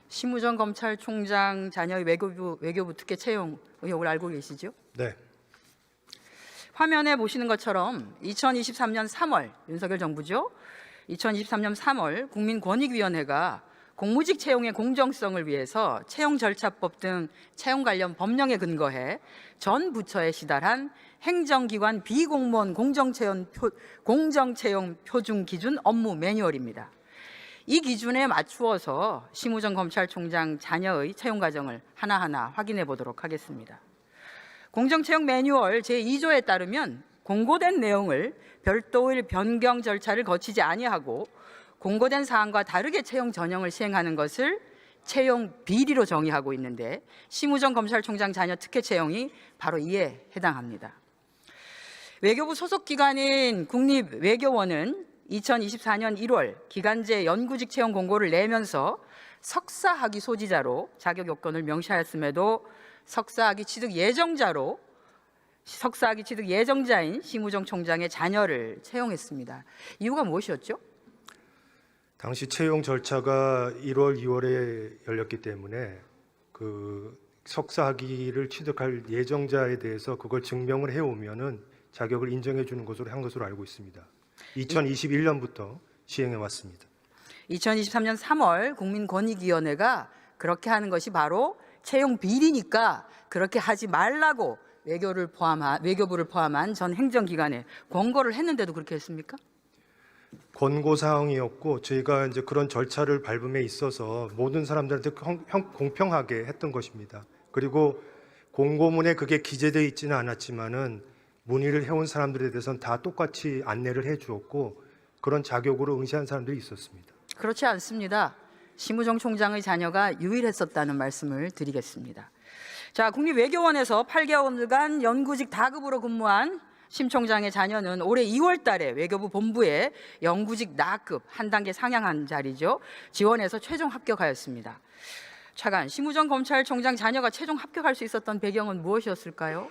심우정 검찰총장 자녀의 외교부 특혜 채용 의혹을 알고 계시죠? 네. 화면에 보시는 것처럼 2023년 3월 윤석열 정부죠. 2023년 3월 국민권익위원회가 공무직 채용의 공정성을 위해서 채용절차법 등 채용 관련 법령에 근거해 전 부처에 시달한 행정기관 비공무원 공정채용 표준 기준 업무 매뉴얼입니다. 이 기준에 맞추어서 심우정 검찰총장 자녀의 채용 과정을 하나하나 확인해 보도록 하겠습니다. 공정채용 매뉴얼 제2조에 따르면 공고된 내용을 별도의 변경 절차를 거치지 아니하고 공고된 사항과 다르게 채용 전형을 시행하는 것을 채용 비리로 정의하고 있는데 심우정 검찰총장 자녀 특혜 채용이 바로 이에 해당합니다. 외교부 소속 기관인 국립외교원은 2024년 1월 기간제 연구직 채용 공고를 내면서 석사학위 소지자로 자격 요건을 명시하였음에도 석사학위 취득 예정자인 심우정 총장의 자녀를 채용했습니다. 이유가 무엇이었죠? 당시 채용 절차가 1월, 2월에 열렸기 때문에 그 석사학위를 취득할 예정자에 대해서 그걸 증명을 해오면은 자격을 인정해 주는 것으로 한 것으로 알고 있습니다. 2021년부터 시행해 왔습니다. 2023년 3월 국민권익위원회가 그렇게 하는 것이 바로 채용 비리니까 그렇게 하지 말라고 외교부를 포함한 전 행정기관에 권고를 했는데도 그렇게 했습니까? 권고 사항이었고 저희가 이제 그런 절차를 밟음에 있어서 모든 사람들한테 공평하게 했던 것입니다. 그리고 공고문에 그게 기재되어 있지는 않았지만은 문의를 해온 사람들에 대해서는 다 똑같이 안내를 해주었고 그런 자격으로 응시한 사람들이 있었습니다. 그렇지 않습니다. 심우정 총장의 자녀가 유일했었다는 말씀을 드리겠습니다. 자, 국립외교원에서 8개월간 연구직 다급으로 근무한 심 총장의 자녀는 올해 2월 달에 외교부 본부에 연구직 나급 한 단계 상향한 자리죠. 지원해서 최종 합격하였습니다. 차관, 심우정 검찰총장 자녀가 최종 합격할 수 있었던 배경은 무엇이었을까요?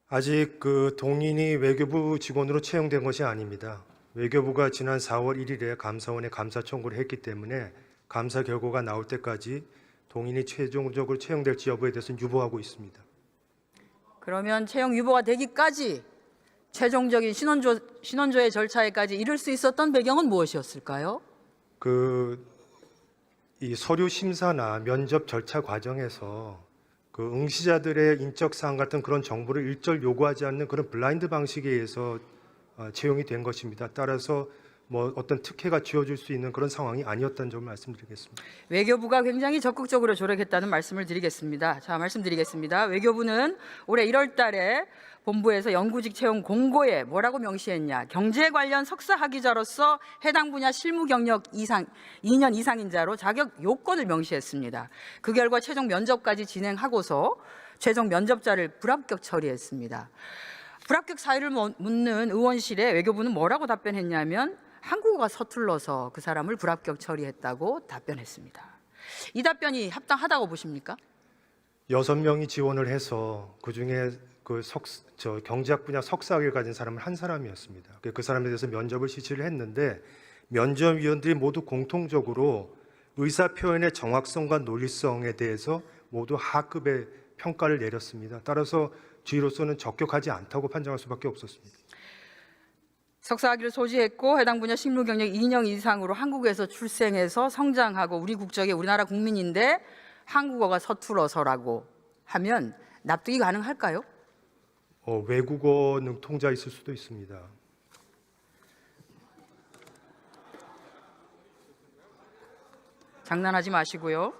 아직 그 동인이 외교부 직원으로 채용된 것이 아닙니다. 외교부가 지난 4월 1일에 감사원에 감사 청구를 했기 때문에 감사 결과가 나올 때까지 동인이 최종적으로 채용될지 여부에 대해서는 유보하고 있습니다. 그러면 채용 유보가 되기까지 최종적인 신원조회 절차에까지 이를 수 있었던 배경은 무엇이었을까요? 이 서류 심사나 면접 절차 과정에서 그 응시자들의 인적 사항 같은 그런 정보를 일절 요구하지 않는 그런 블라인드 방식에 의해서 채용이 된 것입니다. 따라서 뭐 어떤 특혜가 주어질 수 있는 그런 상황이 아니었다는 점을 말씀드리겠습니다. 외교부가 굉장히 적극적으로 조력했다는 말씀을 드리겠습니다. 자, 말씀드리겠습니다. 외교부는 올해 1월 달에 본부에서 연구직 채용 공고에 뭐라고 명시했냐? 경제 관련 석사 학위자로서 해당 분야 실무 경력 2년 이상인 자로 자격 요건을 명시했습니다. 그 결과 최종 면접까지 진행하고서 최종 면접자를 불합격 처리했습니다. 불합격 사유를 묻는 의원실에 외교부는 뭐라고 답변했냐면 한국어가 서툴러서 그 사람을 불합격 처리했다고 답변했습니다. 이 답변이 합당하다고 보십니까? 6명이 지원을 해서 그중에 경제학 분야 석사학위를 가진 사람은 한 사람이었습니다. 그 사람에 대해서 면접을 실시를 했는데 면접위원들이 모두 공통적으로 의사 표현의 정확성과 논리성에 대해서 모두 하급의 평가를 내렸습니다. 따라서 주의로서는 적격하지 않다고 판정할 수밖에 없었습니다. 석사학위를 소지했고 해당 분야 실무 경력 2년 이상으로 한국에서 출생해서 성장하고 우리 국적의 우리나라 국민인데 한국어가 서툴어서라고 하면 납득이 가능할까요? 외국어 능통자 있을 수도 있습니다. 장난하지 마시고요.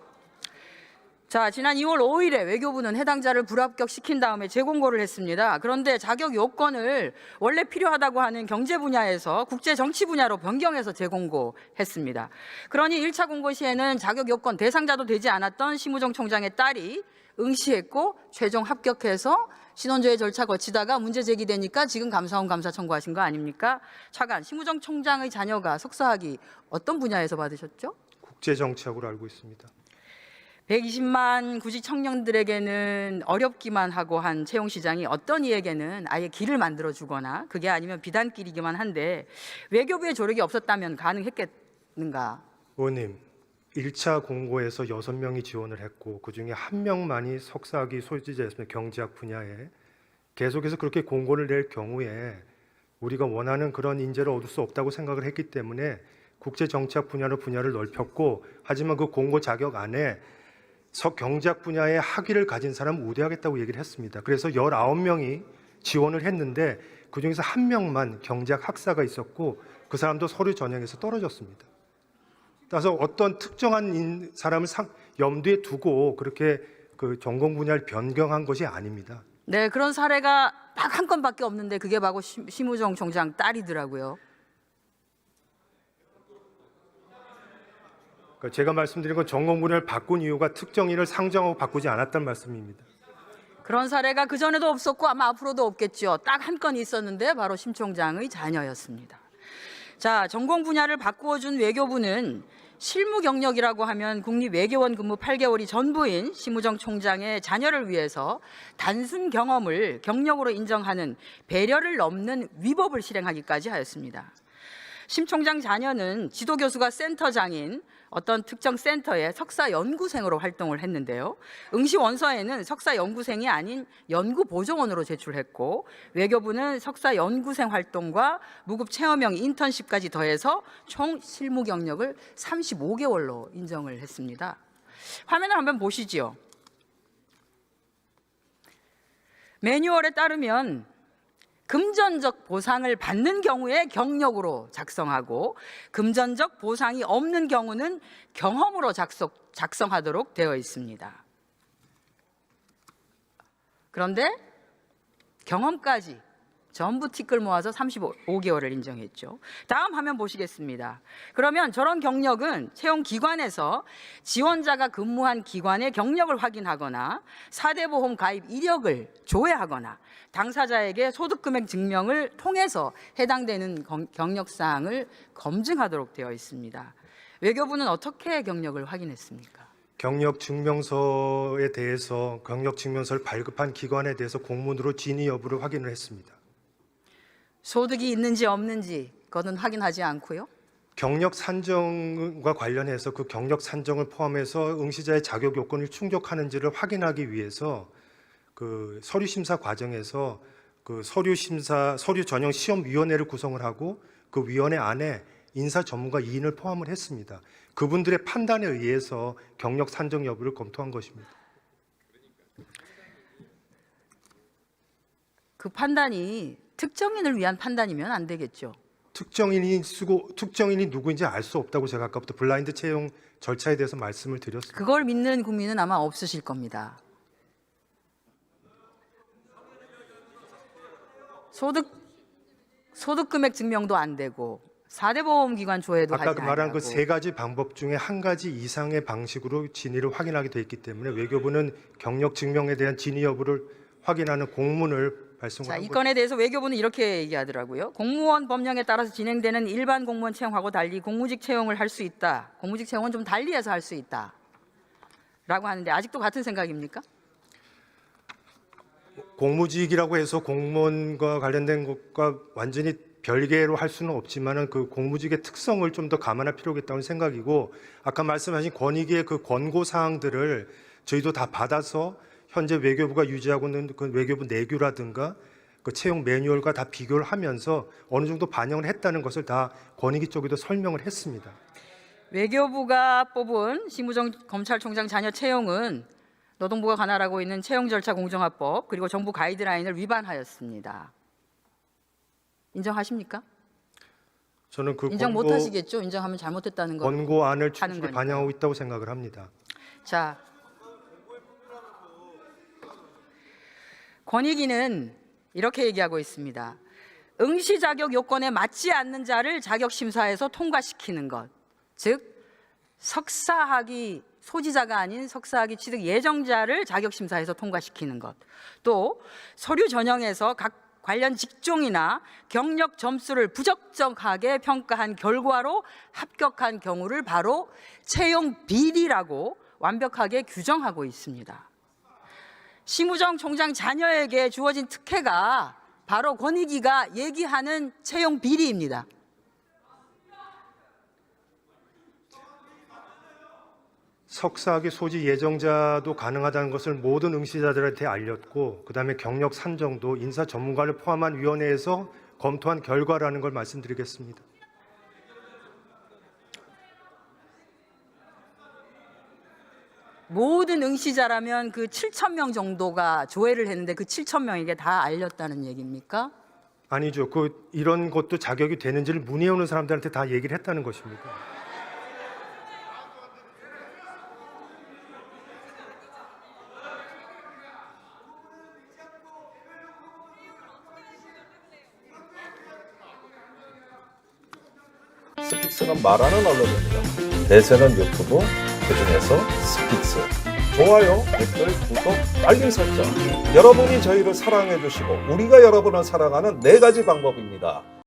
자, 지난 2월 5일에 외교부는 해당자를 불합격시킨 다음에 재공고를 했습니다. 그런데 자격 요건을 원래 필요하다고 하는 경제 분야에서 국제 정치 분야로 변경해서 재공고했습니다. 그러니 1차 공고 시에는 자격 요건 대상자도 되지 않았던 심우정 총장의 딸이 응시했고 최종 합격해서 신원조회 절차 거치다가 문제 제기되니까 지금 감사원 감사 청구하신 거 아닙니까? 차관, 심우정 총장의 자녀가 석사학위 어떤 분야에서 받으셨죠? 국제정치학으로 알고 있습니다. 120만 구직 청년들에게는 어렵기만 하고 한 채용 시장이 어떤 이에게는 아예 길을 만들어 주거나 그게 아니면 비단길이기만 한데 외교부의 조력이 없었다면 가능했겠는가? 의원님, 1차 공고에서 6명이 지원을 했고 그중에 1명만이 석사학위 소지자였습니다. 경제학 분야에. 계속해서 그렇게 공고를 낼 경우에 우리가 원하는 그런 인재를 얻을 수 없다고 생각을 했기 때문에 국제정치학 분야로 분야를 넓혔고, 하지만 그 공고 자격 안에 경제학 분야의 학위를 가진 사람을 우대하겠다고 얘기를 했습니다. 그래서 19명이 지원을 했는데 그중에서 1명만 경제학 학사가 있었고 그 사람도 서류 전형에서 떨어졌습니다. 따라서 어떤 특정한 사람을 염두에 두고 그렇게 그 전공 분야를 변경한 것이 아닙니다. 네, 그런 사례가 딱 한 건밖에 없는데 그게 바로 심우정 총장 딸이더라고요. 그러니까 제가 말씀드린 건 전공 분야를 바꾼 이유가 특정인을 상정하고 바꾸지 않았다는 말씀입니다. 그런 사례가 그전에도 없었고 아마 앞으로도 없겠죠. 딱 한 건 있었는데 바로 심 총장의 자녀였습니다. 자, 전공 분야를 바꾸어준 외교부는 실무 경력이라고 하면 국립외교원 근무 8개월이 전부인 심우정 총장의 자녀를 위해서 단순 경험을 경력으로 인정하는 배려를 넘는 위법을 실행하기까지 하였습니다. 심 총장 자녀는 지도교수가 센터장인 어떤 특정 센터의 석사 연구생으로 활동을 했는데요. 응시 원서에는 석사 연구생이 아닌 연구보조원으로 제출했고, 외교부는 석사 연구생 활동과 무급 체험형 인턴십까지 더해서 총 실무 경력을 35개월로 인정을 했습니다. 화면을 한번 보시죠. 매뉴얼에 따르면 금전적 보상을 받는 경우에 경력으로 작성하고 금전적 보상이 없는 경우는 경험으로 작성하도록 되어 있습니다. 그런데 경험까지 전부 티끌 모아서 35개월을 인정했죠. 다음 화면 보시겠습니다. 그러면 저런 경력은 채용 기관에서 지원자가 근무한 기관의 경력을 확인하거나 4대 보험 가입 이력을 조회하거나 당사자에게 소득금액 증명을 통해서 해당되는 경력사항을 검증하도록 되어 있습니다. 외교부는 어떻게 경력을 확인했습니까? 경력증명서에 대해서 경력증명서를 발급한 기관에 대해서 공문으로 진위 여부를 확인을 했습니다. 소득이 있는지 없는지 그것은 확인하지 않고요. 경력 산정과 관련해서 그 경력 산정을 포함해서 응시자의 자격 요건을 충족하는지를 확인하기 위해서 그 서류 심사 과정에서 그 서류 전형 시험 위원회를 구성을 하고 그 위원회 안에 인사 전문가 2인을 포함을 했습니다. 그분들의 판단에 의해서 경력 산정 여부를 검토한 것입니다. 그 판단이 특정인을 위한 판단이면 안 되겠죠. 특정인이 누구인지 알 수 없다고 제가 아까부터 블라인드 채용 절차에 대해서 말씀을 드렸습니다. 그걸 믿는 국민은 아마 없으실 겁니다. 소득금액 증명도 안 되고 4대 보험기관 조회도 하지 아까 않고 말한 그 세 가지 방법 중에 한 가지 이상의 방식으로 진위를 확인하게 돼 있기 때문에 외교부는 경력 증명에 대한 진위 여부를 확인하는 공문을 발송한 자, 이 건에 대해서 외교부는 이렇게 얘기하더라고요. 공무원 법령에 따라서 진행되는 일반 공무원 채용하고 달리 공무직 채용을 할 수 있다. 공무직 채용은 좀 달리해서 할 수 있다. 라고 하는데 아직도 같은 생각입니까? 공무직이라고 해서 공무원과 관련된 것과 완전히 별개로 할 수는 없지만은 그 공무직의 특성을 좀 더 감안할 필요가 있다는 생각이고, 아까 말씀하신 권익위의 그 권고 사항들을 저희도 다 받아서 현재 외교부가 유지하고 있는 그 외교부 내규라든가 그 채용 매뉴얼과 다 비교를 하면서 어느 정도 반영을 했다는 것을 다 권익위 쪽에도 설명을 했습니다. 외교부가 뽑은 심우정 검찰총장 자녀 채용은 노동부가 관할하고 있는 채용 절차 공정화법 그리고 정부 가이드라인을 위반하였습니다. 인정하십니까? 저는 그 인정 못 하시겠죠? 인정하면 잘못했다는 거. 권고안을 충실히 반영하고 있다고 생각을 합니다. 자, 권익위는 이렇게 얘기하고 있습니다. 응시 자격 요건에 맞지 않는 자를 자격 심사에서 통과시키는 것, 즉 석사학위 소지자가 아닌 석사학위 취득 예정자를 자격 심사에서 통과시키는 것, 또 서류 전형에서 각 관련 직종이나 경력 점수를 부적정하게 평가한 결과로 합격한 경우를 바로 채용 비리라고 완벽하게 규정하고 있습니다. 심우정 총장 자녀에게 주어진 특혜가 바로 권익위가 얘기하는 채용 비리입니다. 석사학위 소지 예정자도 가능하다는 것을 모든 응시자들한테 알렸고, 그다음에 경력 산정도 인사 전문가를 포함한 위원회에서 검토한 결과라는 걸 말씀드리겠습니다. 모든 응시자라면 그 7,000명 정도가 조회를 했는데 그 7,000명에게 다 알렸다는 얘기입니까? 아니죠. 이런 것도 자격이 되는지를 문의해 오는 사람들한테 다 얘기를 했다는 것입니다. 스픽스는 말하는 언론입니다. 대세는 유튜브, 그중에서 스픽스. 좋아요, 댓글, 구독, 알림 설정. 여러분이 저희를 사랑해 주시고 우리가 여러분을 사랑하는 4가지 방법입니다.